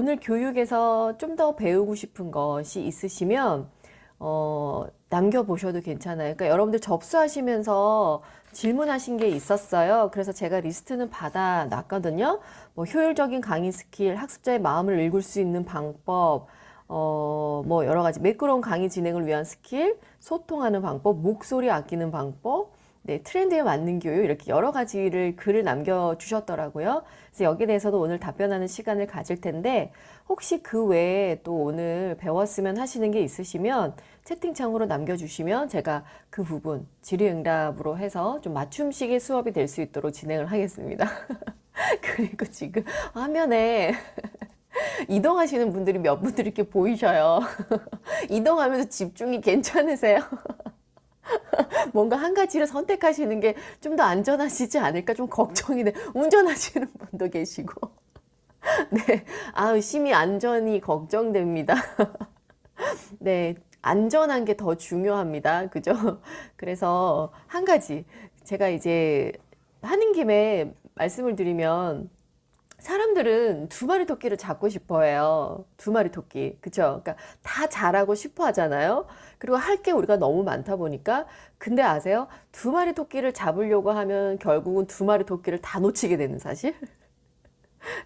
오늘 교육에서 좀 더 배우고 싶은 것이 있으시면 남겨보셔도 괜찮아요. 그러니까 여러분들 접수하시면서 질문하신 게 있었어요. 그래서 제가 리스트는 받아놨거든요. 뭐 효율적인 강의 스킬, 학습자의 마음을 읽을 수 있는 방법, 뭐 여러 가지 매끄러운 강의 진행을 위한 스킬, 소통하는 방법, 목소리 아끼는 방법, 네, 트렌드에 맞는 교육 이렇게 여러 가지를 글을 남겨주셨더라고요. 그래서 여기에 대해서도 오늘 답변하는 시간을 가질 텐데 혹시 그 외에 또 오늘 배웠으면 하시는 게 있으시면 채팅창으로 남겨주시면 제가 그 부분 질의응답으로 해서 좀 맞춤식의 수업이 될 수 있도록 진행을 하겠습니다. 그리고 지금 화면에 이동하시는 분들이 몇 분들 이렇게 보이셔요. 이동하면서 집중이 괜찮으세요? 뭔가 한 가지를 선택하시는 게 좀 더 안전하시지 않을까 좀 걱정이 돼. 운전하시는 분도 계시고. 네. 아우, 심히 안전이 걱정됩니다. 네. 안전한 게 더 중요합니다. 그죠? 그래서 한 가지 제가 이제 하는 김에 말씀을 드리면 사람들은 두 마리 토끼를 잡고 싶어 해요. 두 마리 토끼. 그쵸? 그러니까 다 잘하고 싶어 하잖아요. 그리고 할 게 우리가 너무 많다 보니까. 근데 아세요? 두 마리 토끼를 잡으려고 하면 결국은 두 마리 토끼를 다 놓치게 되는 사실?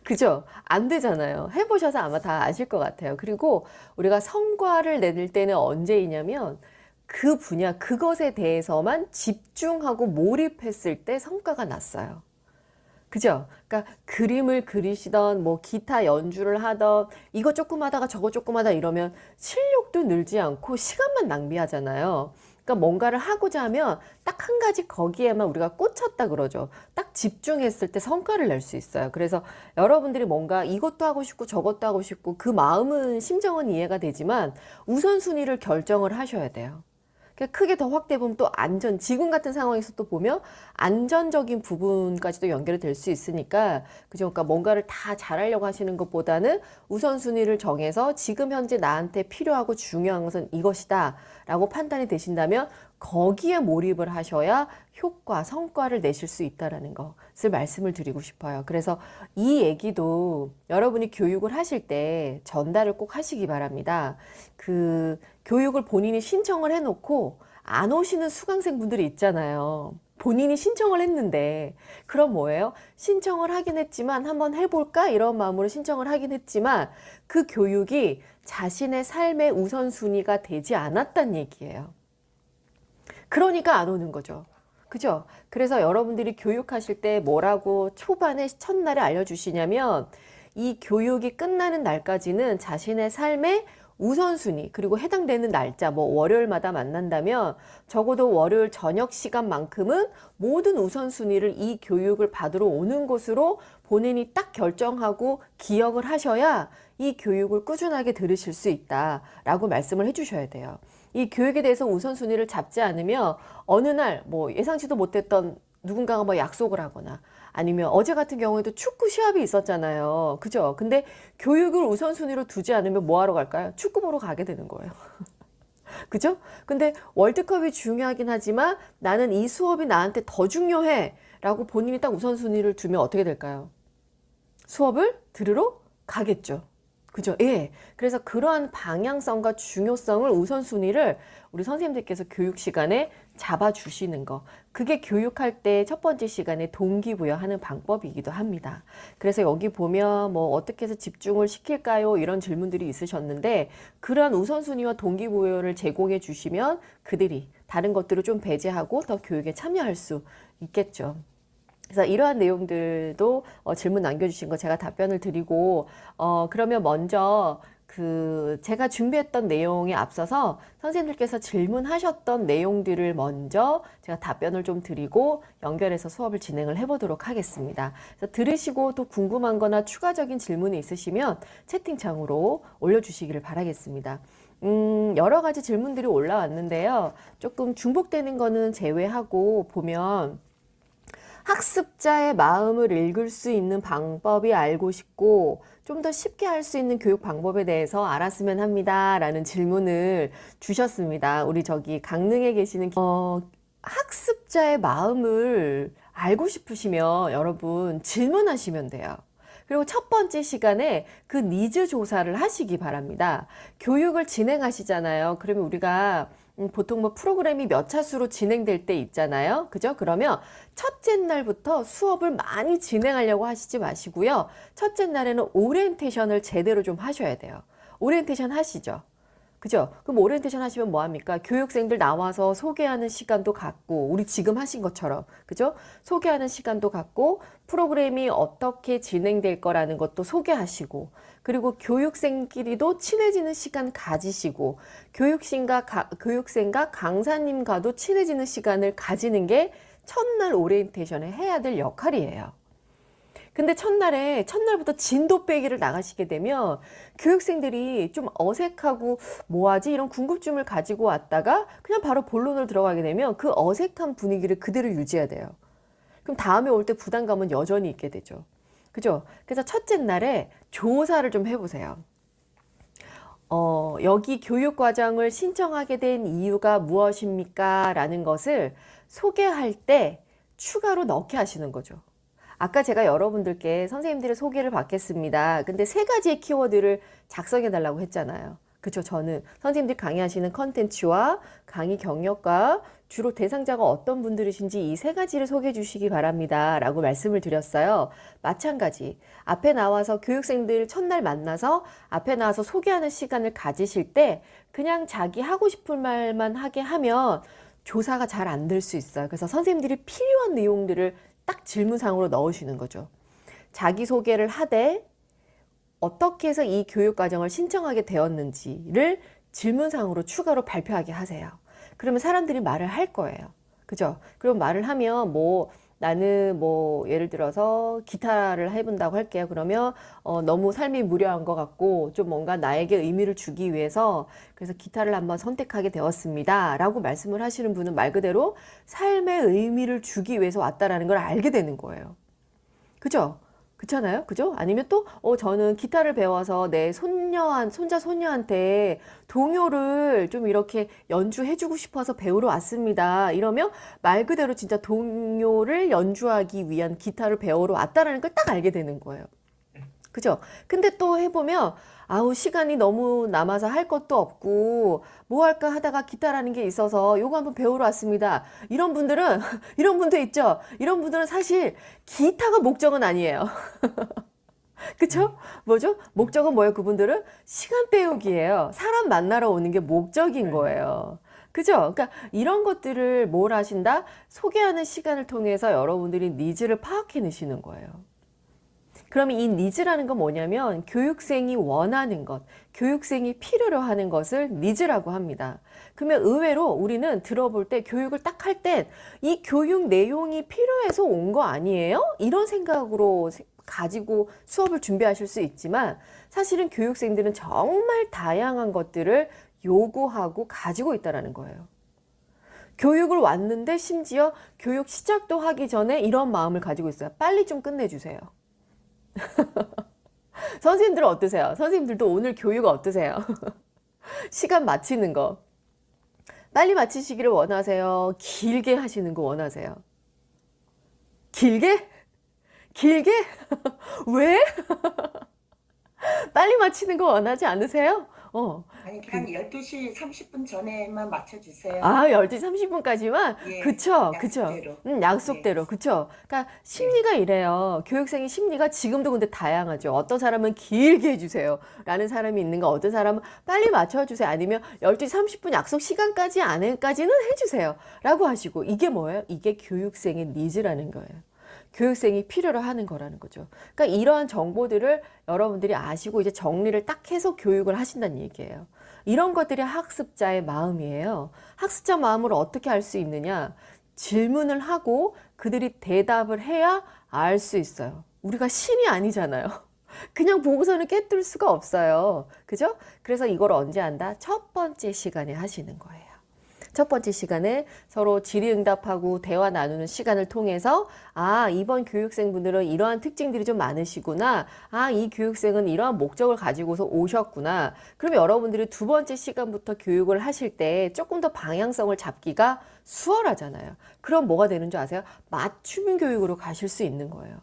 그죠? 안 되잖아요. 해보셔서 아마 다 아실 것 같아요. 그리고 우리가 성과를 낼 때는 언제이냐면 그 분야, 그것에 대해서만 집중하고 몰입했을 때 성과가 났어요. 그죠? 그러니까 그림을 그리시던 뭐 기타 연주를 하던 이거 조금 하다가 저거 조금 하다 이러면 실력도 늘지 않고 시간만 낭비하잖아요. 그러니까 뭔가를 하고자 하면 딱 한 가지 거기에만 우리가 꽂혔다 그러죠. 딱 집중했을 때 성과를 낼 수 있어요. 그래서 여러분들이 뭔가 이것도 하고 싶고 저것도 하고 싶고 그 마음은 심정은 이해가 되지만 우선순위를 결정을 하셔야 돼요. 크게 더 확대해 보면 또 안전, 지금 같은 상황에서 또 보면 안전적인 부분까지도 연결이 될 수 있으니까, 그죠? 그러니까 뭔가를 다 잘하려고 하시는 것보다는 우선순위를 정해서 지금 현재 나한테 필요하고 중요한 것은 이것이다 라고 판단이 되신다면 거기에 몰입을 하셔야 효과, 성과를 내실 수 있다라는 것을 말씀을 드리고 싶어요. 그래서 이 얘기도 여러분이 교육을 하실 때 전달을 꼭 하시기 바랍니다. 그 교육을 본인이 신청을 해놓고 안 오시는 수강생분들이 있잖아요. 본인이 신청을 했는데 그럼 뭐예요? 신청을 하긴 했지만 한번 해볼까? 이런 마음으로 신청을 하긴 했지만 그 교육이 자신의 삶의 우선순위가 되지 않았단 얘기예요. 그러니까 안 오는 거죠. 그죠? 그래서 여러분들이 교육하실 때 뭐라고 초반에 첫날에 알려주시냐면 이 교육이 끝나는 날까지는 자신의 삶의 우선순위 그리고 해당되는 날짜 뭐 월요일마다 만난다면 적어도 월요일 저녁 시간만큼은 모든 우선순위를 이 교육을 받으러 오는 곳으로 본인이 딱 결정하고 기억을 하셔야 이 교육을 꾸준하게 들으실 수 있다라고 말씀을 해주셔야 돼요. 이 교육에 대해서 우선순위를 잡지 않으면 어느 날 뭐 예상치도 못했던 누군가가 뭐 약속을 하거나 아니면 어제 같은 경우에도 축구 시합이 있었잖아요. 그죠? 근데 교육을 우선순위로 두지 않으면 뭐 하러 갈까요? 축구 보러 가게 되는 거예요. 그죠? 근데 월드컵이 중요하긴 하지만 나는 이 수업이 나한테 더 중요해 라고 본인이 딱 우선순위를 두면 어떻게 될까요? 수업을 들으러 가겠죠. 그죠? 예. 그래서 그러한 방향성과 중요성을 우선순위를 우리 선생님들께서 교육 시간에 잡아주시는 거. 그게 교육할 때 첫 번째 시간에 동기부여하는 방법이기도 합니다. 그래서 여기 보면 뭐 어떻게 해서 집중을 시킬까요? 이런 질문들이 있으셨는데 그러한 우선순위와 동기부여를 제공해 주시면 그들이 다른 것들을 좀 배제하고 더 교육에 참여할 수 있겠죠. 그래서 이러한 내용들도 질문 남겨주신 거 제가 답변을 드리고 그러면 먼저 제가 준비했던 내용에 앞서서 선생님들께서 질문하셨던 내용들을 먼저 제가 답변을 좀 드리고 연결해서 수업을 진행을 해보도록 하겠습니다. 그래서 들으시고 또 궁금한 거나 추가적인 질문이 있으시면 채팅창으로 올려주시기를 바라겠습니다. 여러 가지 질문들이 올라왔는데요. 조금 중복되는 거는 제외하고 보면 학습자의 마음을 읽을 수 있는 방법이 알고 싶고 좀 더 쉽게 할 수 있는 교육 방법에 대해서 알았으면 합니다. 라는 질문을 주셨습니다. 우리 저기 강릉에 계시는 학습자의 마음을 알고 싶으시면 여러분 질문하시면 돼요. 그리고 첫 번째 시간에 그 니즈 조사를 하시기 바랍니다. 교육을 진행하시잖아요. 그러면 우리가 보통 뭐 프로그램이 몇 차수로 진행될 때 있잖아요. 그죠? 그러면 첫째 날부터 수업을 많이 진행하려고 하시지 마시고요. 첫째 날에는 오리엔테이션을 제대로 좀 하셔야 돼요. 오리엔테이션 하시죠? 그죠? 그럼 오리엔테이션 하시면 뭐 합니까? 교육생들 나와서 소개하는 시간도 갖고, 우리 지금 하신 것처럼, 그죠? 소개하는 시간도 갖고, 프로그램이 어떻게 진행될 거라는 것도 소개하시고, 그리고 교육생끼리도 친해지는 시간 가지시고, 교육생과 강사님과도 친해지는 시간을 가지는 게 첫날 오리엔테이션에 해야 될 역할이에요. 근데 첫날부터 진도 빼기를 나가시게 되면 교육생들이 좀 어색하고 뭐하지? 이런 궁금증을 가지고 왔다가 그냥 바로 본론으로 들어가게 되면 그 어색한 분위기를 그대로 유지해야 돼요. 그럼 다음에 올 때 부담감은 여전히 있게 되죠. 그죠? 그래서 첫째 날에 조사를 좀 해보세요. 여기 교육과정을 신청하게 된 이유가 무엇입니까? 라는 것을 소개할 때 추가로 넣게 하시는 거죠. 아까 제가 여러분들께 선생님들의 소개를 받겠습니다. 근데 세 가지의 키워드를 작성해 달라고 했잖아요. 그쵸? 저는 선생님들이 강의하시는 컨텐츠와 강의 경력과 주로 대상자가 어떤 분들이신지 이 세 가지를 소개해 주시기 바랍니다. 라고 말씀을 드렸어요. 마찬가지. 앞에 나와서 교육생들 첫날 만나서 앞에 나와서 소개하는 시간을 가지실 때 그냥 자기 하고 싶은 말만 하게 하면 조사가 잘 안 될 수 있어요. 그래서 선생님들이 필요한 내용들을 딱 질문상으로 넣으시는 거죠. 자기소개를 하되 어떻게 해서 이 교육과정을 신청하게 되었는지를 질문상으로 추가로 발표하게 하세요. 그러면 사람들이 말을 할 거예요. 그죠? 그럼 말을 하면 나는 예를 들어서 기타를 해본다고 할게요. 그러면 너무 삶이 무료한 것 같고 좀 뭔가 나에게 의미를 주기 위해서 그래서 기타를 한번 선택하게 되었습니다. 라고 말씀을 하시는 분은 말 그대로 삶의 의미를 주기 위해서 왔다라는 걸 알게 되는 거예요. 그죠? 그렇잖아요? 그죠? 아니면 또 저는 기타를 배워서 내 손자 손녀한테 동요를 좀 이렇게 연주해주고 싶어서 배우러 왔습니다. 이러면 말 그대로 진짜 동요를 연주하기 위한 기타를 배우러 왔다라는 걸 딱 알게 되는 거예요. 그죠? 근데 또 해보면 시간이 너무 남아서 할 것도 없고 뭐 할까 하다가 기타라는 게 있어서 요거 한번 배우러 왔습니다. 이런 분들은 이런 분도 있죠. 이런 분들은 사실 기타가 목적은 아니에요. 그쵸? 뭐죠? 목적은 뭐예요? 그분들은 시간 때우기예요. 사람 만나러 오는 게 목적인 거예요. 그죠? 그러니까 이런 것들을 뭘 하신다? 소개하는 시간을 통해서 여러분들이 니즈를 파악해내시는 거예요. 그러면 이 니즈라는 건 뭐냐면 교육생이 원하는 것, 교육생이 필요로 하는 것을 니즈라고 합니다. 그러면 의외로 우리는 들어볼 때 교육을 딱 할 땐 이 교육 내용이 필요해서 온 거 아니에요? 이런 생각으로 가지고 수업을 준비하실 수 있지만 사실은 교육생들은 정말 다양한 것들을 요구하고 가지고 있다는 거예요. 교육을 왔는데 심지어 교육 시작도 하기 전에 이런 마음을 가지고 있어요. 빨리 좀 끝내주세요. 선생님들은 어떠세요? 선생님들도 오늘 교육 어떠세요? 시간 마치는 거 빨리 마치시기를 원하세요? 길게 하시는 거 원하세요? 길게? 길게? 왜? 빨리 마치는 거 원하지 않으세요? 아니 그냥 12시 30분 전에만 맞춰주세요. 12시 30분까지만? 예, 그쵸, 그쵸. 약속대로. 약속대로, 예, 그쵸. 그러니까 예. 심리가 이래요. 교육생의 심리가 지금도 근데 다양하죠. 어떤 사람은 길게 해주세요. 라는 사람이 있는가, 어떤 사람은 빨리 맞춰주세요. 아니면 12시 30분 약속 시간까지 안에까지는 해주세요. 라고 하시고, 이게 뭐예요? 이게 교육생의 니즈라는 거예요. 교육생이 필요로 하는 거라는 거죠. 그러니까 이러한 정보들을 여러분들이 아시고 이제 정리를 딱 해서 교육을 하신다는 얘기예요. 이런 것들이 학습자의 마음이에요. 학습자 마음을 어떻게 알 수 있느냐? 질문을 하고 그들이 대답을 해야 알 수 있어요. 우리가 신이 아니잖아요. 그냥 보고서는 깨뜨릴 수가 없어요. 그죠? 그래서 이걸 언제 한다? 첫 번째 시간에 하시는 거예요. 첫 번째 시간에 서로 질의응답하고 대화 나누는 시간을 통해서 이번 교육생분들은 이러한 특징들이 좀 많으시구나. 이 교육생은 이러한 목적을 가지고서 오셨구나. 그럼 여러분들이 두 번째 시간부터 교육을 하실 때 조금 더 방향성을 잡기가 수월하잖아요. 그럼 뭐가 되는 줄 아세요? 맞춤 교육으로 가실 수 있는 거예요.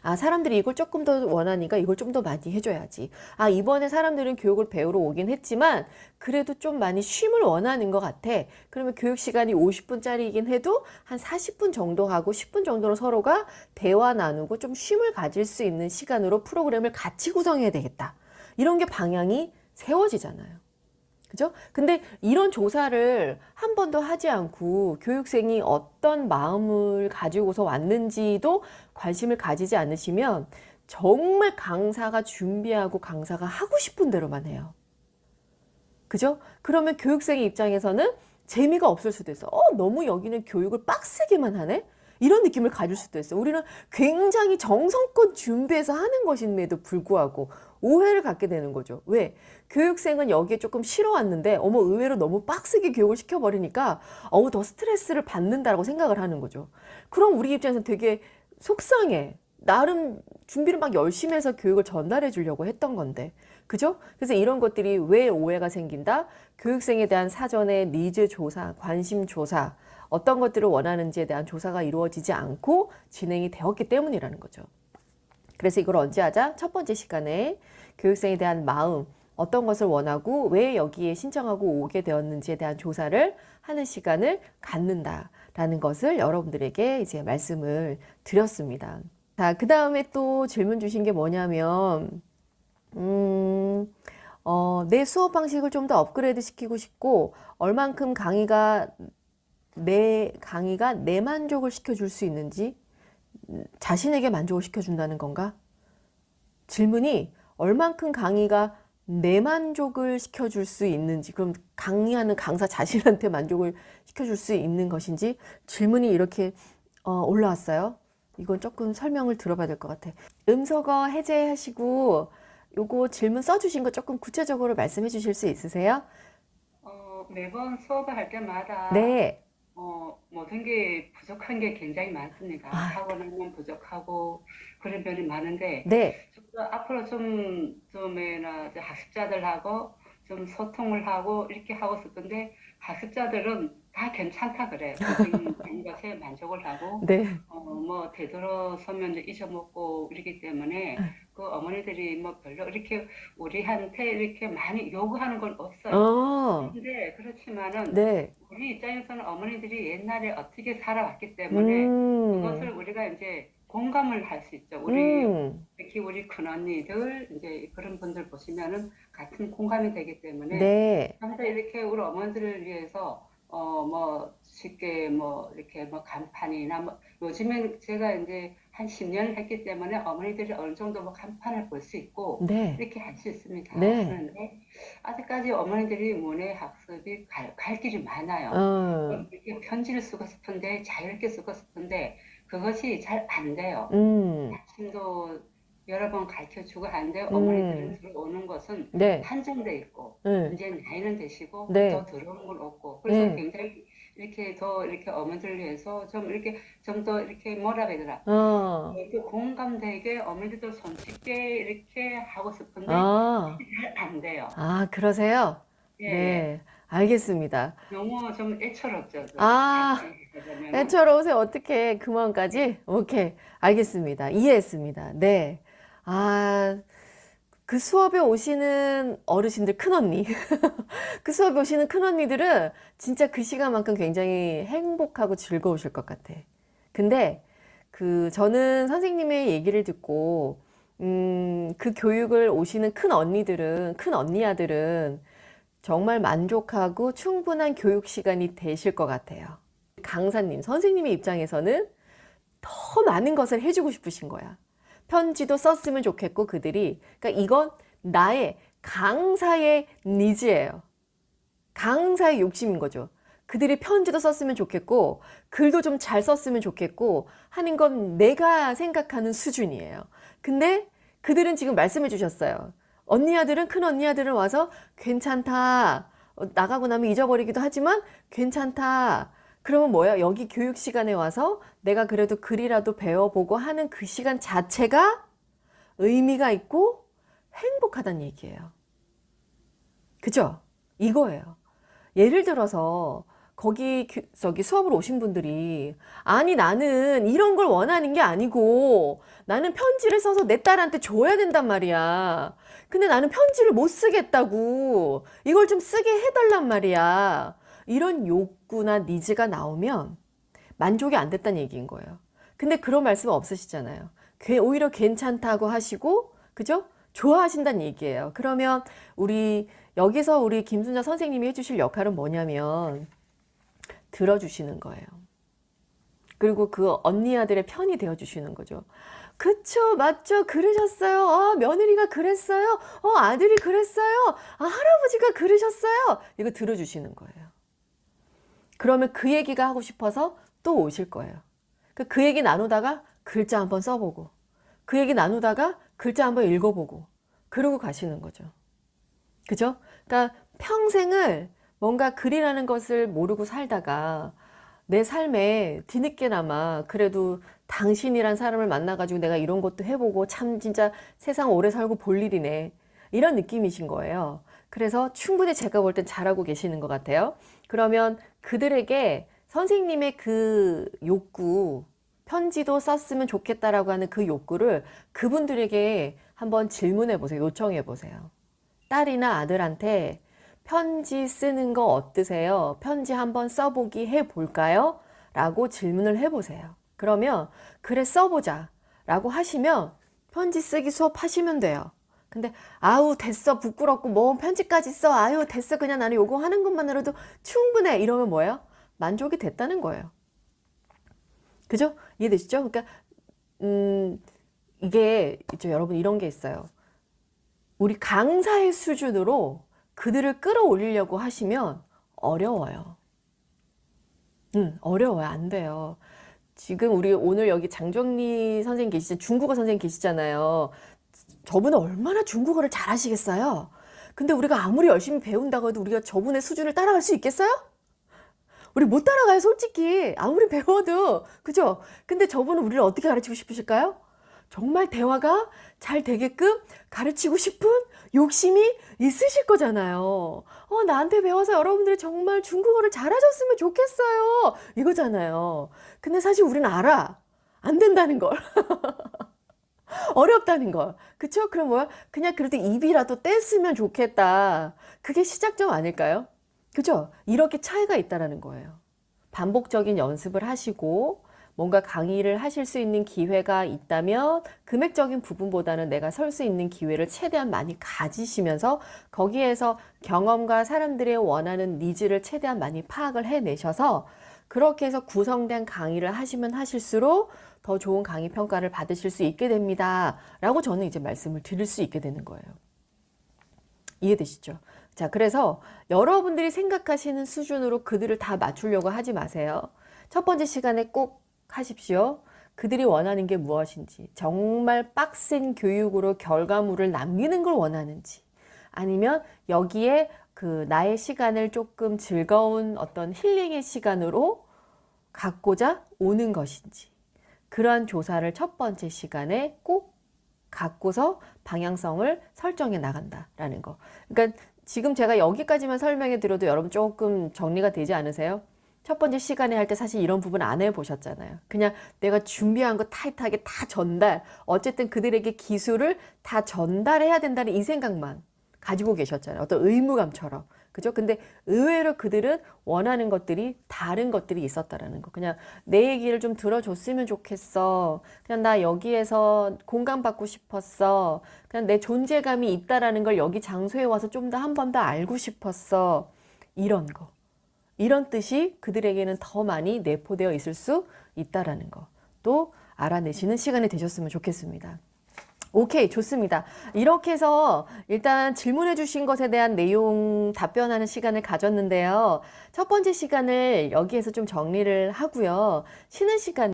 아, 사람들이 이걸 조금 더 원하니까 이걸 좀 더 많이 해줘야지. 아, 이번에 사람들은 교육을 배우러 오긴 했지만 그래도 좀 많이 쉼을 원하는 것 같아. 그러면 교육 시간이 50분짜리이긴 해도 한 40분 정도 하고 10분 정도는 서로가 대화 나누고 좀 쉼을 가질 수 있는 시간으로 프로그램을 같이 구성해야 되겠다. 이런 게 방향이 세워지잖아요. 그죠? 근데 이런 조사를 한 번도 하지 않고 교육생이 어떤 마음을 가지고서 왔는지도 관심을 가지지 않으시면 정말 강사가 준비하고 강사가 하고 싶은 대로만 해요. 그죠? 그러면 교육생의 입장에서는 재미가 없을 수도 있어. 너무 여기는 교육을 빡세게만 하네? 이런 느낌을 가질 수도 있어. 우리는 굉장히 정성껏 준비해서 하는 것임에도 불구하고 오해를 갖게 되는 거죠. 왜? 교육생은 여기에 조금 싫어 왔는데, 의외로 너무 빡세게 교육을 시켜버리니까, 더 스트레스를 받는다라고 생각을 하는 거죠. 그럼 우리 입장에서는 되게 속상해. 나름 준비를 막 열심히 해서 교육을 전달해 주려고 했던 건데. 그죠? 그래서 이런 것들이 왜 오해가 생긴다? 교육생에 대한 사전의 니즈 조사, 관심 조사, 어떤 것들을 원하는지에 대한 조사가 이루어지지 않고 진행이 되었기 때문이라는 거죠. 그래서 이걸 언제 하자? 첫 번째 시간에 교육생에 대한 마음, 어떤 것을 원하고 왜 여기에 신청하고 오게 되었는지에 대한 조사를 하는 시간을 갖는다라는 것을 여러분들에게 이제 말씀을 드렸습니다. 자, 그 다음에 또 질문 주신 게 뭐냐면, 내 수업 방식을 좀 더 업그레이드 시키고 싶고, 얼만큼 내 강의가 내 만족을 시켜줄 수 있는지, 자신에게 만족을 시켜준다는 건가? 질문이 얼만큼 강의가 내 만족을 시켜줄 수 있는지, 그럼 강의하는 강사 자신한테 만족을 시켜줄 수 있는 것인지, 질문이 이렇게 올라왔어요. 이건 조금 설명을 들어봐야 될 것 같아. 음소거 해제하시고 요거 질문 써주신 거 조금 구체적으로 말씀해 주실 수 있으세요? 매번 수업을 할 때마다 네. 모든 게 부족한 게 굉장히 많습니다. 아, 하고 나면 부족하고 그런 면이 많은데 네. 좀 더 앞으로 좀에나 학습자들하고 좀 소통을 하고 이렇게 하고 싶은데 학습자들은 다 괜찮다 그래요. 선생님 것에 만족을 하고 네. 뭐 되돌아서면 잊어먹고 이러기 때문에 그 어머니들이 뭐 별로 이렇게 우리한테 이렇게 많이 요구하는 건 없어요. 근데 그렇지만은 네. 우리 입장에서는 어머니들이 옛날에 어떻게 살아왔기 때문에 그것을 우리가 이제 공감을 할 수 있죠. 특히 우리 큰언니들 이제 그런 분들 보시면은 같은 공감이 되기 때문에 네. 항상 이렇게 우리 어머니들을 위해서 뭐 쉽게 뭐 이렇게 뭐 간판이나 뭐 요즘엔 제가 이제 한 10년을 했기 때문에 어머니들이 어느 정도 뭐 간판을 볼 수 있고 네. 이렇게 할 수 있습니다. 네. 그런데 아직까지 어머니들이 문해 학습이 갈 길이 많아요. 이렇게 편지를 쓰고 싶은데 자유롭게 쓰고 싶은데 그것이 잘 안 돼요. 아침도 여러 번 가르쳐 주고 하는데 어머니들은 들어오는 것은 네. 한정돼 있고 이제 나이는 되시고 네. 더 들어오는 건 없고 그래서 네. 굉장히 이렇게 더 이렇게 어머니들을 위해서 좀 이렇게 좀 더 이렇게 뭐라 해야 되나 이렇게 공감되게 어머니들도 손쉽게 이렇게 하고 싶은데 잘 안 돼요. 아, 그러세요? 예, 네. 알겠습니다. 너무 좀 애처롭죠. 네, 애처로우세요. 어떻게 그 마음까지? 오케이. 알겠습니다. 이해했습니다. 네. 그 수업에 오시는 어르신들, 큰언니. 그 수업에 오시는 큰언니들은 진짜 그 시간만큼 굉장히 행복하고 즐거우실 것 같아. 근데 저는 선생님의 얘기를 듣고, 그 교육을 오시는 큰 언니 아들은 정말 만족하고 충분한 교육 시간이 되실 것 같아요. 강사님, 선생님의 입장에서는 더 많은 것을 해주고 싶으신 거야. 편지도 썼으면 좋겠고 그러니까 이건 나의 강사의 니즈예요. 강사의 욕심인 거죠. 그들이 편지도 썼으면 좋겠고 글도 좀 잘 썼으면 좋겠고 하는 건 내가 생각하는 수준이에요. 근데 그들은 지금 말씀해 주셨어요. 큰 언니 아들은 와서 괜찮다. 나가고 나면 잊어버리기도 하지만 괜찮다. 그러면 뭐야? 여기 교육 시간에 와서 내가 그래도 글이라도 배워보고 하는 그 시간 자체가 의미가 있고 행복하다는 얘기예요. 그죠? 이거예요. 예를 들어서 거기 저기 수업을 오신 분들이 아니 나는 이런 걸 원하는 게 아니고 나는 편지를 써서 내 딸한테 줘야 된단 말이야. 근데 나는 편지를 못 쓰겠다고. 이걸 좀 쓰게 해달란 말이야. 이런 욕구나 니즈가 나오면 만족이 안 됐다는 얘기인 거예요. 근데 그런 말씀은 없으시잖아요. 오히려 괜찮다고 하시고, 그죠? 좋아하신다는 얘기예요. 그러면 여기서 우리 김순자 선생님이 해주실 역할은 뭐냐면 들어주시는 거예요. 그리고 그 언니 아들의 편이 되어주시는 거죠. 그쵸, 맞죠, 그러셨어요. 며느리가 그랬어요. 아들이 그랬어요. 할아버지가 그러셨어요. 이거 들어주시는 거예요. 그러면 그 얘기가 하고 싶어서 또 오실 거예요. 그 얘기 나누다가 글자 한번 써보고, 그 얘기 나누다가 글자 한번 읽어보고, 그러고 가시는 거죠. 그죠? 그러니까 평생을 뭔가 글이라는 것을 모르고 살다가 내 삶에 뒤늦게나마 그래도 당신이란 사람을 만나가지고 내가 이런 것도 해보고 참 진짜 세상 오래 살고 볼 일이네. 이런 느낌이신 거예요. 그래서 충분히 제가 볼 땐 잘하고 계시는 것 같아요. 그러면 그들에게 선생님의 그 욕구, 편지도 썼으면 좋겠다라고 하는 그 욕구를 그분들에게 한번 질문해 보세요. 요청해 보세요. 딸이나 아들한테 편지 쓰는 거 어떠세요? 편지 한번 써보기 해볼까요? 라고 질문을 해보세요. 그러면 그래 써보자 라고 하시면 편지 쓰기 수업 하시면 돼요. 근데 아우 됐어 부끄럽고 뭐 편지까지 써 아유 됐어 그냥 나는 요거 하는 것만으로도 충분해 이러면 뭐예요? 만족이 됐다는 거예요. 그죠? 이해되시죠? 그러니까 이게 있죠 여러분 이런 게 있어요. 우리 강사의 수준으로 그들을 끌어올리려고 하시면 어려워요. 어려워요. 안 돼요. 지금 우리 오늘 여기 장정리 선생님 계시잖아요. 중국어 선생님 계시잖아요. 저분은 얼마나 중국어를 잘하시겠어요? 근데 우리가 아무리 열심히 배운다고 해도 우리가 저분의 수준을 따라갈 수 있겠어요? 우리 못 따라가요, 솔직히. 아무리 배워도. 그죠? 근데 저분은 우리를 어떻게 가르치고 싶으실까요? 정말 대화가 잘 되게끔 가르치고 싶은 욕심이 있으실 거잖아요. 나한테 배워서 여러분들이 정말 중국어를 잘하셨으면 좋겠어요. 이거잖아요. 근데 사실 우리는 알아. 안 된다는 걸. 어렵다는 걸. 그쵸? 그럼 뭐야? 그냥 그래도 입이라도 뗐으면 좋겠다. 그게 시작점 아닐까요? 그죠? 이렇게 차이가 있다라는 거예요. 반복적인 연습을 하시고 뭔가 강의를 하실 수 있는 기회가 있다면 금액적인 부분보다는 내가 설 수 있는 기회를 최대한 많이 가지시면서 거기에서 경험과 사람들의 원하는 니즈를 최대한 많이 파악을 해내셔서 그렇게 해서 구성된 강의를 하시면 하실수록 더 좋은 강의 평가를 받으실 수 있게 됩니다. 라고 저는 이제 말씀을 드릴 수 있게 되는 거예요. 이해되시죠? 자, 그래서 여러분들이 생각하시는 수준으로 그들을 다 맞추려고 하지 마세요. 첫 번째 시간에 꼭 하십시오. 그들이 원하는 게 무엇인지, 정말 빡센 교육으로 결과물을 남기는 걸 원하는지, 아니면 여기에 그 나의 시간을 조금 즐거운 어떤 힐링의 시간으로 갖고자 오는 것인지, 그러한 조사를 첫 번째 시간에 꼭 갖고서 방향성을 설정해 나간다라는 거. 그러니까 지금 제가 여기까지만 설명해 드려도 여러분 조금 정리가 되지 않으세요? 첫 번째 시간에 할 때 사실 이런 부분 안 해보셨잖아요. 그냥 내가 준비한 거 타이트하게 다 전달, 어쨌든 그들에게 기술을 다 전달해야 된다는 이 생각만 가지고 계셨잖아요. 어떤 의무감처럼. 그죠? 근데 의외로 그들은 원하는 것들이 다른 것들이 있었다라는 거. 그냥 내 얘기를 좀 들어줬으면 좋겠어. 그냥 나 여기에서 공감받고 싶었어. 그냥 내 존재감이 있다라는 걸 여기 장소에 와서 좀 더 한 번 더 알고 싶었어. 이런 거. 이런 뜻이 그들에게는 더 많이 내포되어 있을 수 있다라는 거. 또 알아내시는 시간이 되셨으면 좋겠습니다. 오케이, 좋습니다. 이렇게 해서 일단 질문해 주신 것에 대한 내용 답변하는 시간을 가졌는데요. 첫 번째 시간을 여기에서 좀 정리를 하고요. 쉬는 시간